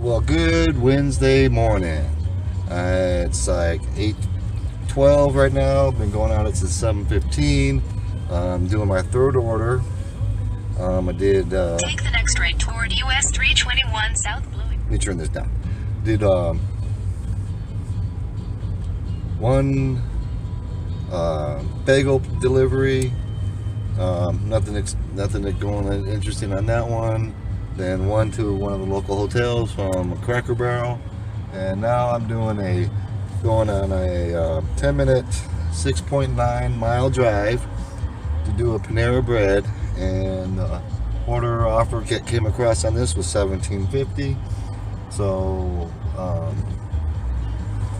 Well, good Wednesday morning. It's like 8:12 right now. Been going out since 7:15. I'm doing my third order. I did. Take the next right toward US 321 South Blue. Let me turn this down. Did one bagel delivery. Nothing going interesting on that one. Then one to one of the local hotels from Cracker Barrel, and now I'm going on a 10-minute, 6.9-mile drive to do a Panera bread. And order offer came across on this was $17.50. So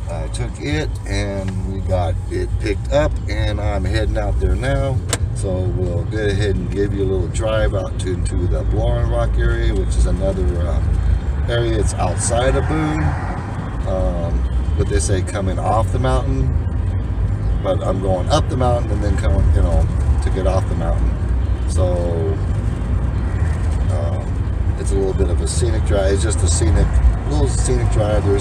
I took it and we got it picked up, and I'm heading out there now. So we'll go ahead and give you a little drive out to the Blowing Rock area, which is another area. It's outside of Boone, but they say coming off the mountain. But I'm going up the mountain and then coming, to get off the mountain. So it's a little bit of a scenic drive. It's just a little scenic drive. You'll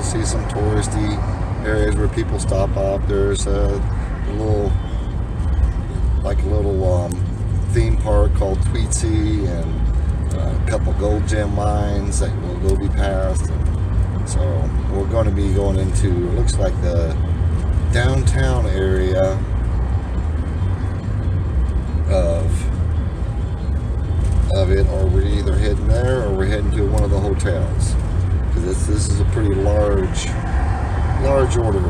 see some touristy areas where people stop off. There's a little theme park called Tweetsy, and a couple gold gem mines that will go be past. And so we're going to be going into, looks like the downtown area of it, or we're either heading there or we're heading to one of the hotels, because this is a pretty large order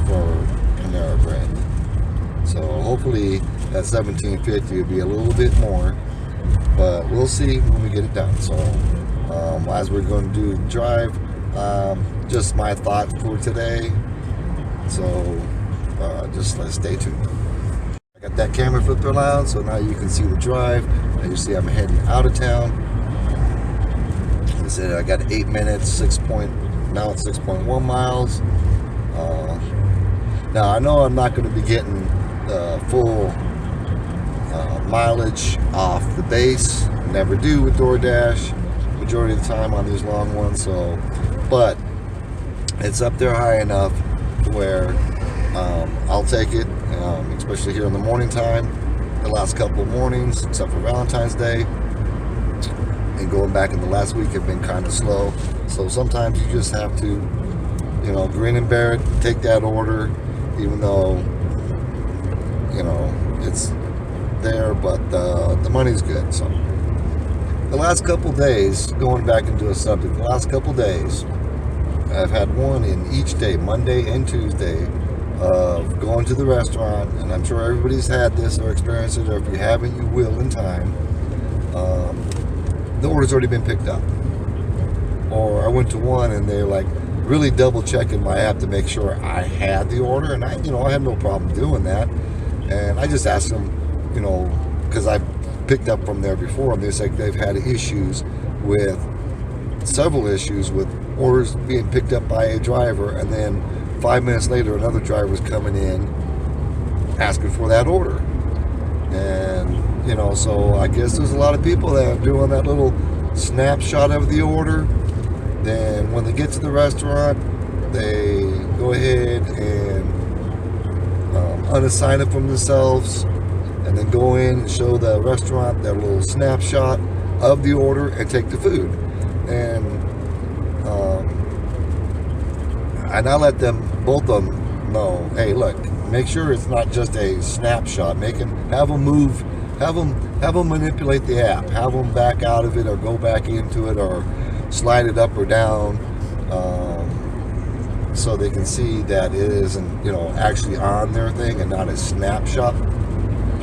for Panera bread. So hopefully that $17.50 will be a little bit more, but we'll see when we get it done. So as we're going to do the drive, just my thoughts for today. So just let's stay tuned. I got that camera flipped around, so now you can see the drive. As you see, I'm heading out of town. Like I said, I got 8 minutes, now it's 6.1 miles. Now I know I'm not going to be getting full mileage off the base. Never do with Doordash majority of the time on these long ones. So, but it's up there high enough to where I'll take it, especially here in the morning time. The last couple of mornings, except for Valentine's Day, and going back in the last week, have been kind of slow. So sometimes you just have to, grin and bear it, take that order, even though, it's there, but the money's good. So the last couple days, going back into a subject, the last couple days, I've had one in each day, Monday and Tuesday, of going to the restaurant, and I'm sure everybody's had this or experienced it, or if you haven't, you will in time. The order's already been picked up. Or I went to one and they're like really double checking my app to make sure I had the order, and I had no problem doing that. And I just asked them, because I picked up from there before, and they say they've had several issues with orders being picked up by a driver, and then 5 minutes later another driver was coming in asking for that order. And so I guess there's a lot of people that are doing that little snapshot of the order. Then when they get to the restaurant, they go ahead and unassign it from themselves, and then go in and show the restaurant that little snapshot of the order and take the food. And I let both of them know, hey, look, make sure it's not just a snapshot. Have them manipulate the app, have them back out of it or go back into it or slide it up or down, so they can see that it isn't, actually on their thing and not a snapshot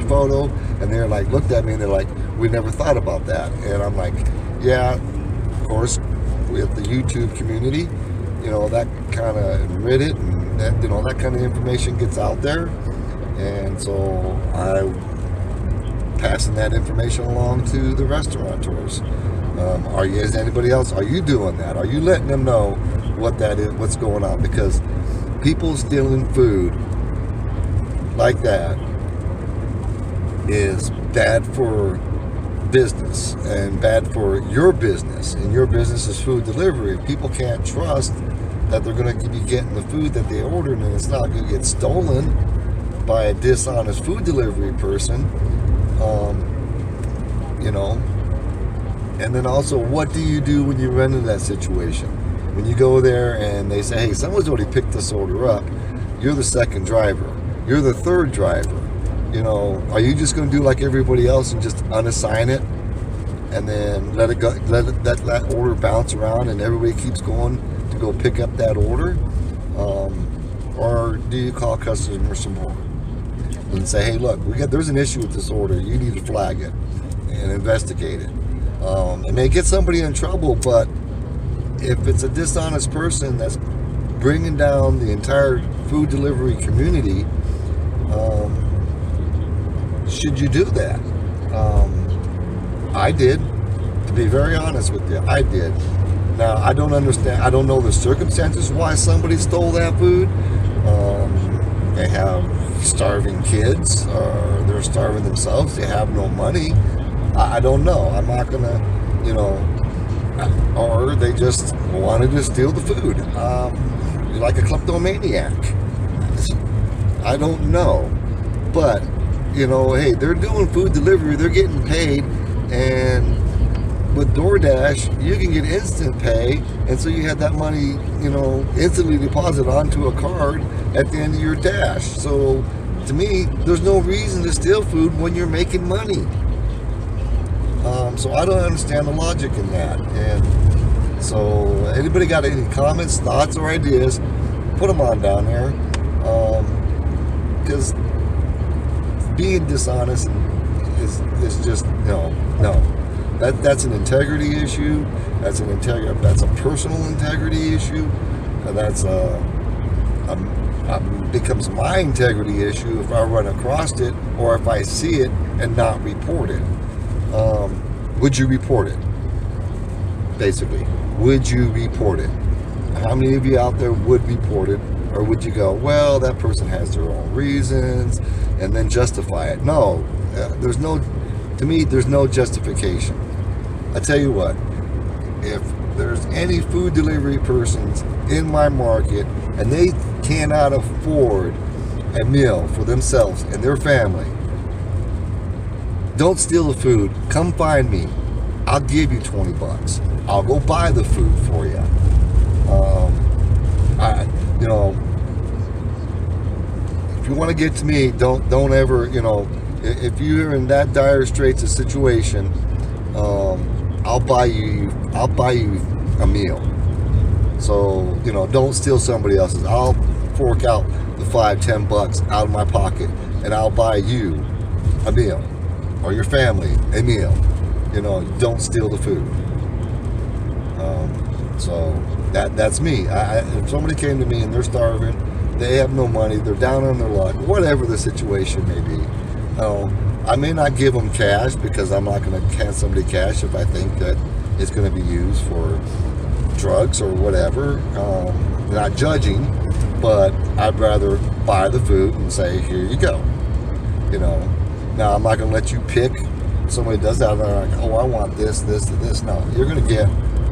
photo. And they're like, looked at me and they're like, we never thought about that. And I'm like, yeah, of course, with the YouTube community, that kind of Reddit and that, that kind of information gets out there. And so I'm passing that information along to the restaurateurs. Is anybody else? Are you doing that? Are you letting them know what that is, what's going on? Because people stealing food like that is bad for business and bad for your business. And your business is food delivery. People can't trust that they're going to be getting the food that they ordered, and it's not going to get stolen by a dishonest food delivery person. You know, and then also, what do you do when you run into that situation? When you go there and they say, hey, someone's already picked this order up, you're the second driver, you're the third driver. You know, are you just going to do like everybody else and just unassign it and then let it go, let that order bounce around and everybody keeps going to go pick up that order? Or do you call customer support and say, hey, look, there's an issue with this order, you need to flag it and investigate it? It may get somebody in trouble, but if it's a dishonest person that's bringing down the entire food delivery community, should you do that? I did. To be very honest with you, I did. Now, I don't understand. I don't know the circumstances why somebody stole that food. They have starving kids, or they're starving themselves. They have no money. I don't know. I'm not gonna, you know, or they just wanted to steal the food. Like a kleptomaniac. I don't know. But, you know, hey, they're doing food delivery, they're getting paid, and with Doordash, you can get instant pay, and so you have that money, you know, instantly deposited onto a card at the end of your dash. So, to me, there's no reason to steal food when you're making money. So I don't understand the logic in that. And so, anybody got any comments, thoughts, or ideas, put them on down there. Because being dishonest is just no. That's an integrity issue. That's a personal integrity issue. That's becomes my integrity issue if I run across it or if I see it and not report it. Would you report it? Basically, would you report it? How many of you out there would report it? Or would you go, well, that person has their own reasons, and then justify it? No, to me, there's no justification. I tell you what, if there's any food delivery persons in my market and they cannot afford a meal for themselves and their family, don't steal the food. Come find me. I'll give you $20. I'll go buy the food for you. You know, if you want to get to me, don't ever, you know, if you're in that dire straits of situation, I'll buy you a meal. So, you know, don't steal somebody else's. I'll fork out the $5-10 out of my pocket, and I'll buy you a meal, or your family a meal. You know, don't steal the food. So that's me. If somebody came to me and they're starving, they have no money, they're down on their luck, whatever the situation may be, I may not give them cash, because I'm not going to hand somebody cash if I think that it's going to be used for drugs or whatever. Not judging, but I'd rather buy the food and say, here you go. You know, now I'm not going to let you pick. Somebody does that, and they're like, oh, I want this, this, and this. No, you're going to get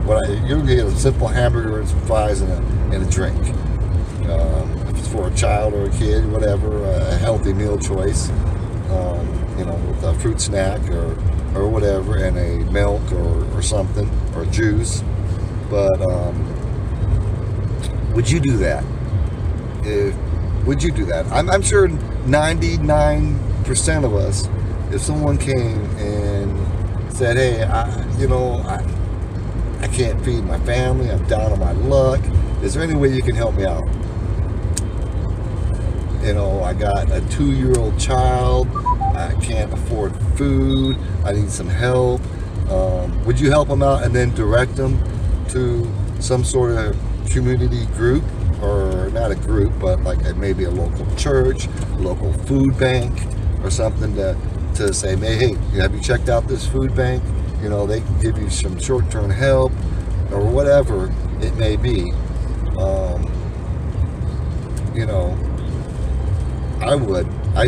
you're going to get a simple hamburger and some fries and a drink. If it's for a child or a kid, whatever, a healthy meal choice, you know, with a fruit snack or whatever, and a milk or something, or juice. But would you do that? Would you do that? I'm sure 99% of us, if someone came and said, hey, I can't feed my family, I'm down on my luck, is there any way you can help me out? You know, I got a 2-year-old child, I can't afford food, I need some help. Would you help them out and then direct them to some sort of community group, or not a group, but like maybe a local church, local food bank, or something to say, hey, have you checked out this food bank? You know, they can give you some short-term help, or whatever it may be. You know, I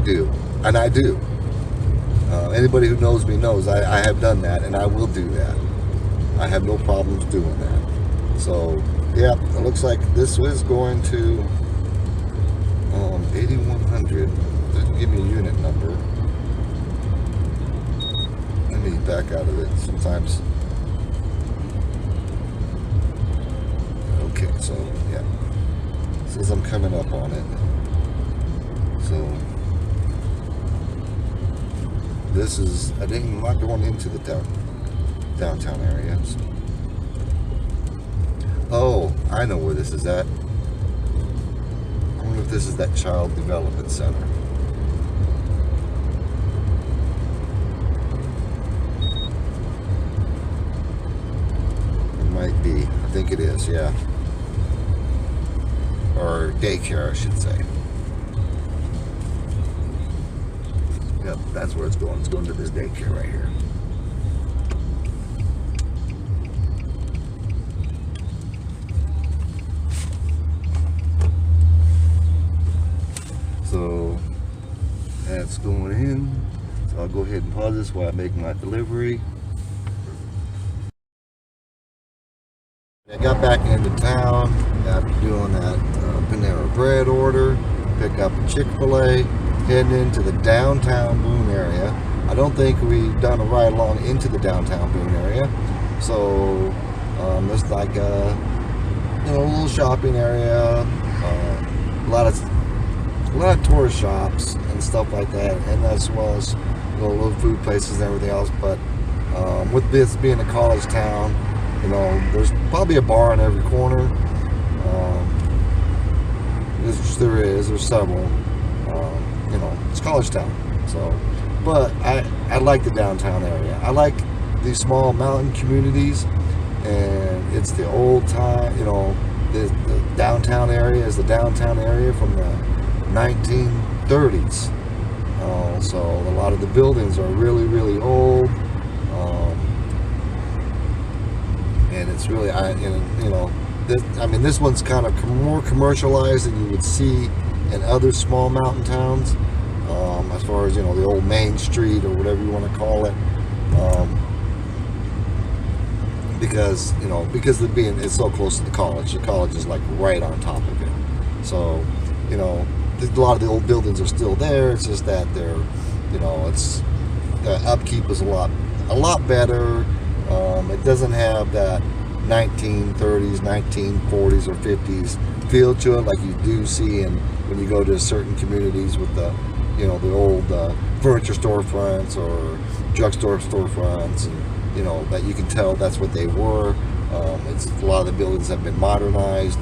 do. Anybody who knows me knows I have done that, and I will do that. I have no problems doing that. So, yeah, it looks like this is going to 8100. Doesn't give me a unit number. Let me back out of it sometimes. Okay, so yeah, it says I'm coming up on it. So this is, I'm not going into the downtown area. So. Oh, I know where this is at. I wonder if this is that Child Development Center. It might be. I think it is, yeah. Or daycare, I should say. Yep, that's where it's going. It's going to this daycare right here. So that's going in. So I'll go ahead and pause this while I make my delivery. I got back into town after doing that Panera bread order, pick up a Chick-fil-A, heading into the downtown Boone area. I don't think we've done a ride along into the downtown Boone area. So there's like a little shopping area, a lot of tourist shops and stuff like that, and as well as little food places and everything else. But with this being a college town, there's probably a bar on every corner. There's several. It's college town. So, but I like the downtown area. I like these small mountain communities, and it's the old time. The downtown area is the downtown area from the 1930s. So a lot of the buildings are really, really old. And it's really, this one's kind of more commercialized than you would see in other small mountain towns, as far as, the old Main Street or whatever you want to call it, because it's so close to the college is like right on top of it. So, a lot of the old buildings are still there. It's just that they're, it's the upkeep is a lot better. It doesn't have that 1930s, 1940s, or 50s feel to it like you do see when you go to certain communities with the old furniture storefronts or drugstore storefronts, and that you can tell that's what they were. It's a lot of the buildings have been modernized,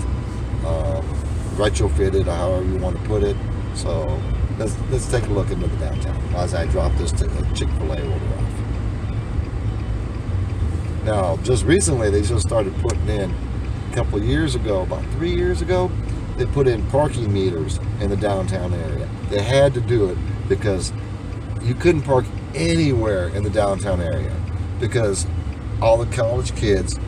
retrofitted, or however you want to put it. So let's take a look into the downtown as I drop this Chick-fil-A order off. Now, just recently, they just started putting in, a couple of years ago, about 3 years ago, they put in parking meters in the downtown area. They had to do it because you couldn't park anywhere in the downtown area, because all the college kids,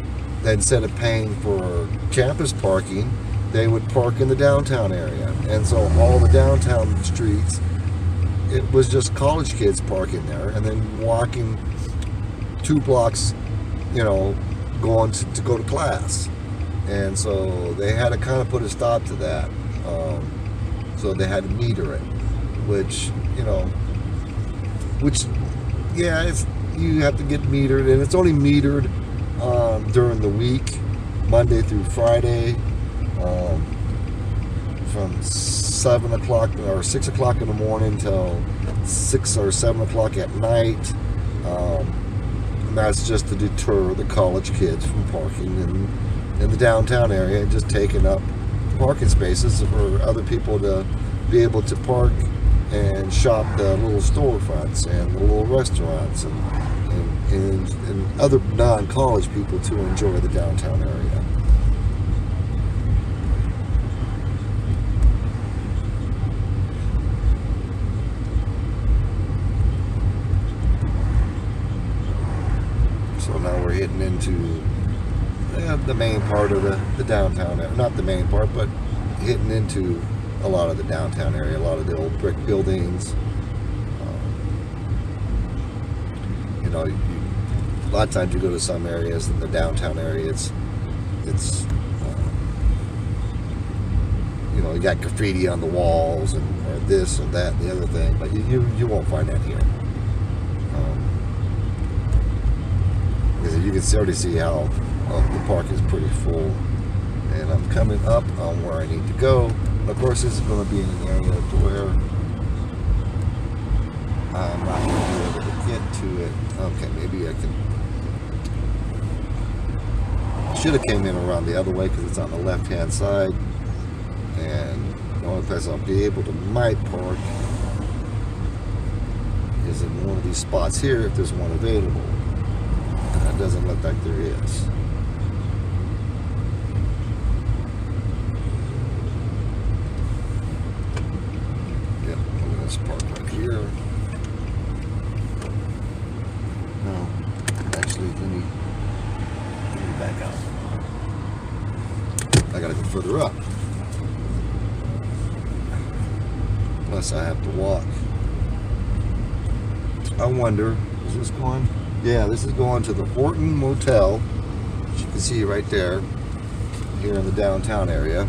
instead of paying for campus parking, they would park in the downtown area. And so all the downtown streets, it was just college kids parking there and then walking 2 blocks, going to go to class. And so they had to kind of put a stop to that. So they had to meter it, which you have to get metered, and it's only metered during the week, Monday through Friday, from 7 o'clock or 6 o'clock in the morning till 6 or 7 o'clock at night. And that's just to deter the college kids from parking in the downtown area and just taking up parking spaces for other people to be able to park and shop the little storefronts and the little restaurants and other non-college people to enjoy the downtown area. So now we're heading into the main part of the downtown area. Not the main part, but hitting into a lot of the downtown area, a lot of the old brick buildings. a lot of times you go to some areas in the downtown area, it's you got graffiti on the walls or this or that and the other thing, but you won't find that here. Because you can already see how the park is pretty full. And I'm coming up on where I need to go. Of course, this is going to be in an area to where I'm not going to be able to get to it. Okay, maybe I can. Should have came in around the other way because it's on the left-hand side. And the only place I'll be able to might park is in one of these spots here if there's one available. And it doesn't look like there is. Park right here. No, actually, let me back out. I gotta go further up. Unless I have to walk. I wonder, is this going? Yeah, this is going to the Horton Motel, which you can see right there, here in the downtown area.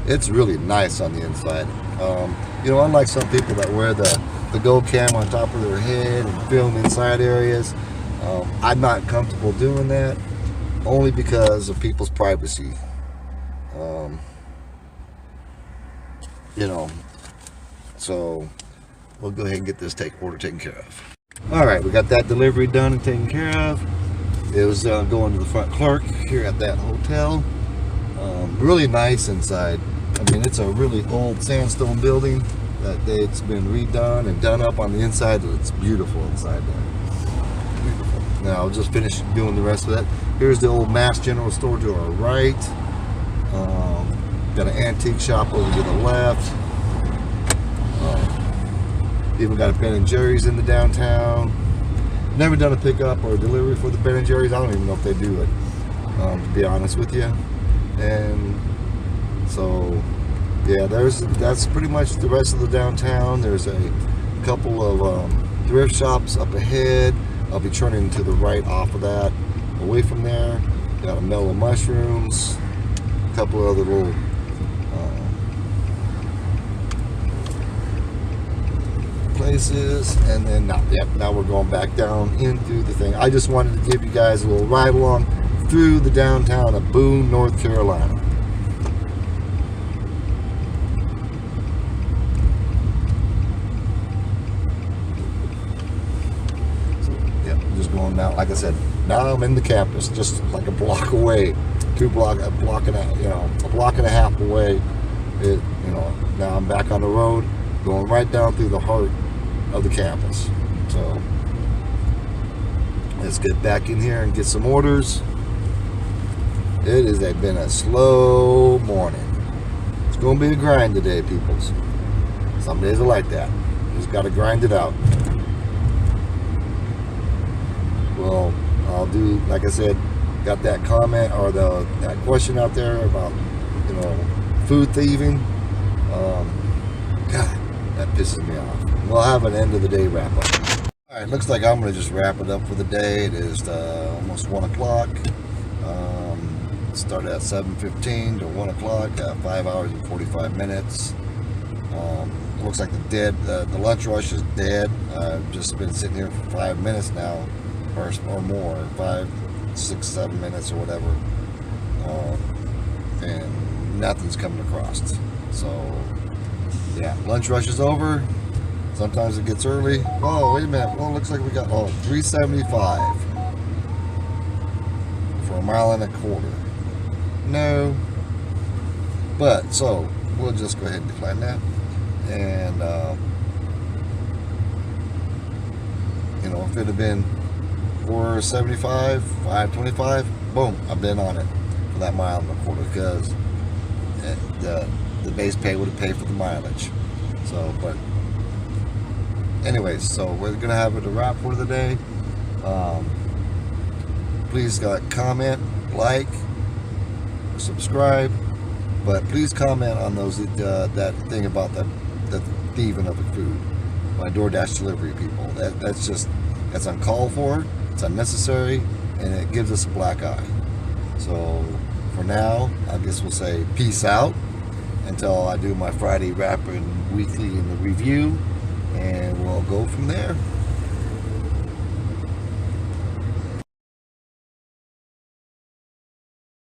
It's really nice on the inside. Unlike some people that wear the Go Cam on top of their head and film inside areas, I'm not comfortable doing that, only because of people's privacy. So we'll go ahead and get this order taken care of. All right, we got that delivery done and taken care of. It was going to the front clerk here at that hotel. Really nice inside. I mean, it's a really old sandstone building that it's been redone and done up on the inside. It's beautiful inside there. Beautiful. Now I'll just finish doing the rest of that. Here's the old Mass General Store to our right. Got an antique shop over to the left. Even got a Ben & Jerry's in the downtown. Never done a pickup or a delivery for the Ben & Jerry's. I don't even know if they do it, to be honest with you. And so, yeah, that's pretty much the rest of the downtown. There's a couple of thrift shops up ahead. I'll be turning to the right off of that. Away from there, got a Mellow Mushrooms, a couple of other little places, and then now we're going back down into the thing. I just wanted to give you guys a little ride along through the downtown of Boone, North Carolina. Just going now, like I said, now I'm in the campus, just like a block away, a block and a half away. Now I'm back on the road, going right down through the heart of the campus. So let's get back in here and get some orders. It has been a slow morning. It's going to be a grind today, peoples. Some days are like that. You just got to grind it out. Well, I'll do, like I said, got that comment or that question out there about, food thieving. God, that pisses me off. We'll have an end of the day wrap up. All right, looks like I'm going to just wrap it up for the day. It is almost 1 o'clock. Started at 7:15 to 1 o'clock, 5 hours and 45 minutes. Looks like the lunch rush is dead. I've just been sitting here for 5 minutes now, or more, 5, 6, 7 minutes or whatever, and nothing's coming across. So yeah, lunch rush is over. Sometimes it gets early. Oh, wait a minute. Well, it looks like we got $3.75 for a mile and a quarter. No, but so we'll just go ahead and decline that. And if it had been $4.75, $5.25, boom, I've been on it for that mile and a quarter, because the base pay would have paid for the mileage. So, but anyways, so we're gonna have it a wrap for the day. Please comment, like, subscribe, but please comment on those that thing about the thieving of the food by DoorDash delivery people. That's uncalled for. It's unnecessary, and it gives us a black eye. So for now, I guess we'll say peace out until I do my Friday wrap and weekly in the review, and we'll go from there.